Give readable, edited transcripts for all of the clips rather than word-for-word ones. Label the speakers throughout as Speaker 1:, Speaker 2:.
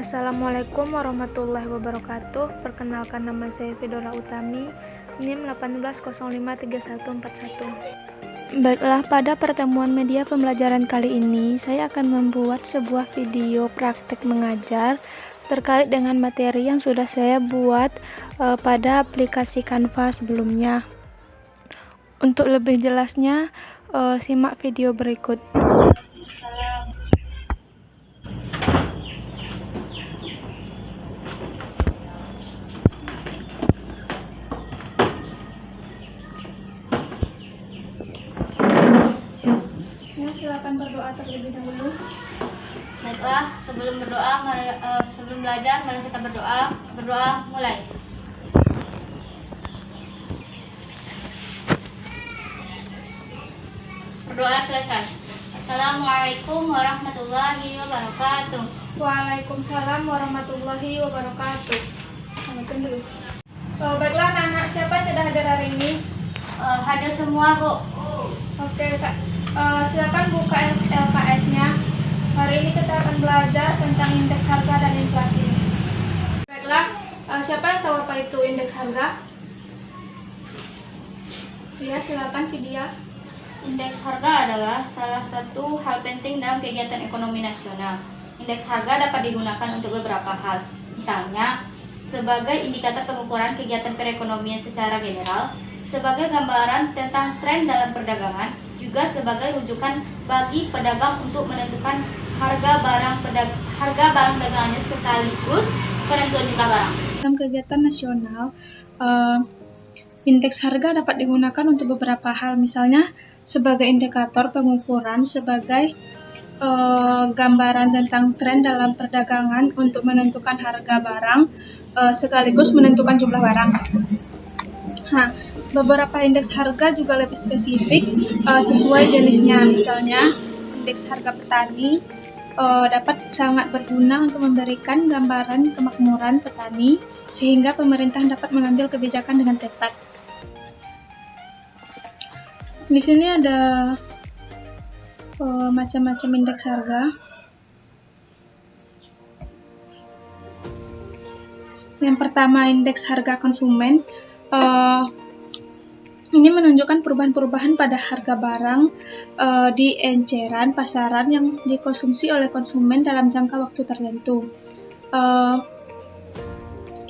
Speaker 1: Assalamualaikum warahmatullahi wabarakatuh. Perkenalkan, nama saya Fidora Utami, NIM 18053141. Baiklah, pada pertemuan media pembelajaran kali ini saya akan membuat sebuah video praktek mengajar terkait dengan materi yang sudah saya buat pada aplikasi Canva sebelumnya. Untuk lebih jelasnya, simak video berikut. Silakan berdoa terlebih dahulu.
Speaker 2: Baiklah, sebelum belajar, mari kita berdoa. Berdoa mulai. Berdoa selesai. Assalamualaikum warahmatullahi wabarakatuh.
Speaker 1: Waalaikumsalam warahmatullahi wabarakatuh. Samakan dulu. Baiklah anak-anak, siapa yang tidak hadir hari ini?
Speaker 2: Hadir semua, Bu.
Speaker 1: Oke, Kak. Silakan buka LKS-nya. Hari ini kita akan belajar tentang indeks harga dan inflasi. Baiklah, siapa yang tahu apa itu indeks harga? Ya, silakan Vidya.
Speaker 2: Indeks harga adalah salah satu hal penting dalam kegiatan ekonomi nasional. Indeks harga dapat digunakan untuk beberapa hal. Misalnya, sebagai indikator pengukuran kegiatan perekonomian secara general, sebagai gambaran tentang tren dalam perdagangan, juga sebagai rujukan bagi pedagang untuk menentukan harga barang dagangannya sekaligus penentuan jumlah barang.
Speaker 3: Dalam kegiatan nasional, indeks harga dapat digunakan untuk beberapa hal, misalnya sebagai indikator pengukuran, sebagai gambaran tentang tren dalam perdagangan untuk menentukan harga barang, sekaligus menentukan jumlah barang. Beberapa indeks harga juga lebih spesifik sesuai jenisnya. Misalnya, indeks harga petani dapat sangat berguna untuk memberikan gambaran kemakmuran petani sehingga pemerintah dapat mengambil kebijakan dengan tepat. Di sini ada macam-macam indeks harga. Yang pertama, indeks harga konsumen. Ini menunjukkan perubahan-perubahan pada harga barang di eceran pasaran yang dikonsumsi oleh konsumen dalam jangka waktu tertentu.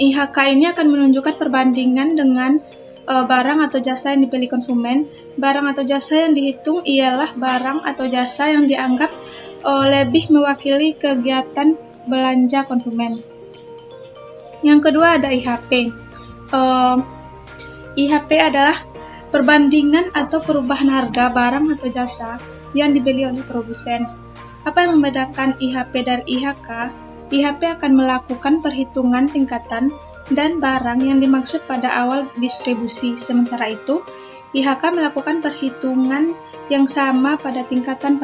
Speaker 3: IHK ini akan menunjukkan perbandingan dengan barang atau jasa yang dibeli konsumen. Barang atau jasa yang dihitung ialah barang atau jasa yang dianggap lebih mewakili kegiatan belanja konsumen. Yang kedua ada IHP. IHP adalah perbandingan atau perubahan harga barang atau jasa yang dibeli oleh produsen. Apa yang membedakan IHP dari IHK? IHP akan melakukan perhitungan tingkatan dan barang yang dimaksud pada awal distribusi. Sementara itu, IHK melakukan perhitungan yang sama pada tingkatan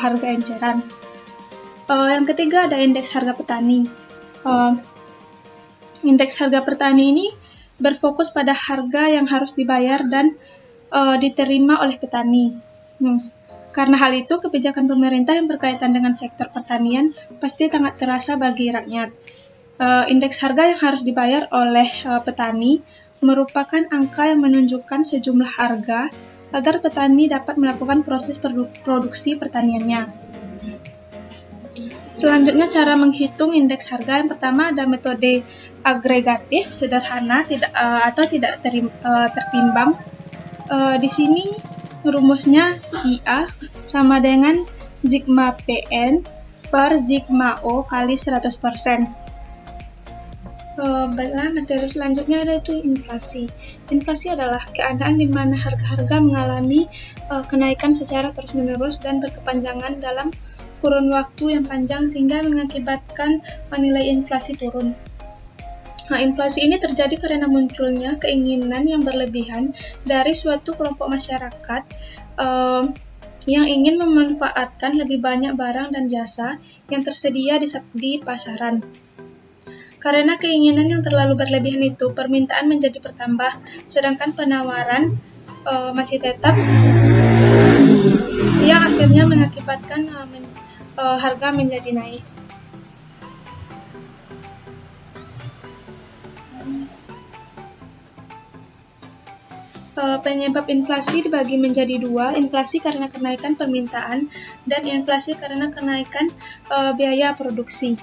Speaker 3: harga eceran. Yang ketiga ada indeks harga petani. Indeks harga petani ini berfokus pada harga yang harus dibayar dan diterima oleh petani. Karena hal itu, kebijakan pemerintah yang berkaitan dengan sektor pertanian pasti sangat terasa bagi rakyat. Indeks harga yang harus dibayar oleh petani merupakan angka yang menunjukkan sejumlah harga agar petani dapat melakukan proses produksi pertaniannya. Selanjutnya, cara menghitung indeks harga. Yang pertama ada metode agregatif, sederhana, tidak tertimbang. Di sini rumusnya IA sama dengan sigma PN per sigma O kali 100%. Baiklah, materi selanjutnya yaitu inflasi. Inflasi adalah keadaan di mana harga-harga mengalami kenaikan secara terus-menerus dan berkepanjangan dalam kurun waktu yang panjang sehingga mengakibatkan nilai inflasi turun. Inflasi ini terjadi karena munculnya keinginan yang berlebihan dari suatu kelompok masyarakat yang ingin memanfaatkan lebih banyak barang dan jasa yang tersedia di pasaran. Karena keinginan yang terlalu berlebihan itu, permintaan menjadi bertambah, sedangkan penawaran masih tetap, yang akhirnya mengakibatkan harga menjadi naik. Penyebab inflasi dibagi menjadi dua, inflasi karena kenaikan permintaan dan inflasi karena kenaikan biaya produksi.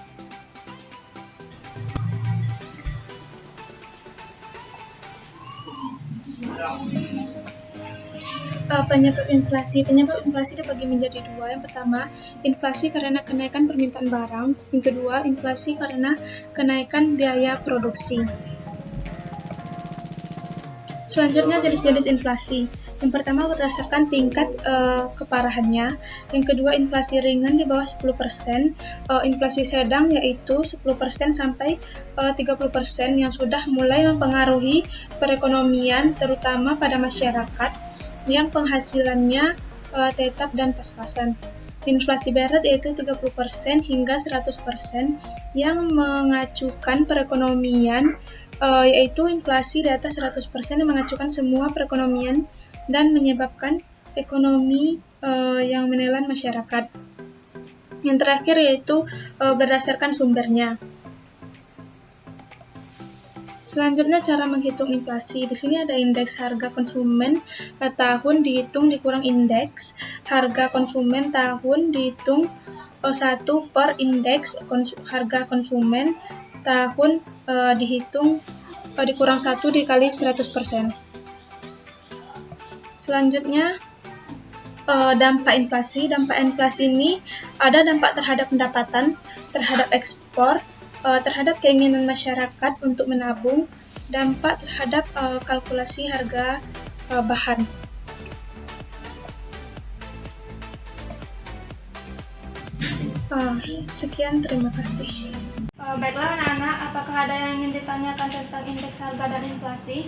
Speaker 3: Penyebab inflasi dibagi menjadi dua. Yang pertama, inflasi karena kenaikan permintaan barang. Yang kedua, inflasi karena kenaikan biaya produksi. Selanjutnya, jenis-jenis inflasi. Yang pertama, berdasarkan tingkat keparahannya. Yang kedua, inflasi ringan di bawah 10%. Inflasi sedang yaitu 10% sampai 30% yang sudah mulai mempengaruhi perekonomian, terutama pada masyarakat yang penghasilannya tetap dan pas-pasan. Inflasi berat yaitu 30% hingga 100% yang mengacukan perekonomian, yaitu inflasi di atas 100% yang mengacukan semua perekonomian dan menyebabkan ekonomi yang menelan masyarakat. Yang terakhir yaitu berdasarkan sumbernya. Selanjutnya cara menghitung inflasi. Di sini ada indeks harga konsumen tahun dihitung dikurang indeks harga konsumen tahun dihitung 1 per indeks harga konsumen tahun dihitung dikurang 1 dikali 100%. Selanjutnya dampak inflasi. Dampak inflasi ini ada dampak terhadap pendapatan, terhadap ekspor, terhadap keinginan masyarakat untuk menabung, dampak terhadap kalkulasi harga bahan. Sekian, terima kasih.
Speaker 1: Baiklah anak-anak, apakah ada yang ingin ditanyakan tentang indeks harga dan inflasi?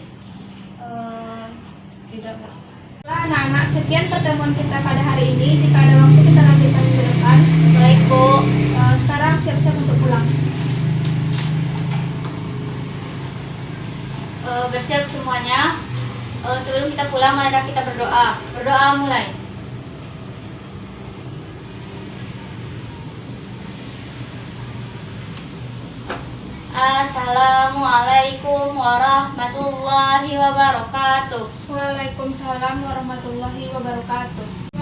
Speaker 2: Tidak, Pak.
Speaker 1: Baiklah anak-anak, sekian pertemuan kita pada hari ini. Jika ada waktu kita lanjutkan ke depan.
Speaker 2: Baik, Bu.
Speaker 1: Sekarang siap-siap untuk pulang.
Speaker 2: Bersiap semuanya. Sebelum kita pulang, mari kita berdoa. Berdoa mulai. Assalamualaikum warahmatullahi wabarakatuh.
Speaker 1: Waalaikumsalam warahmatullahi wabarakatuh.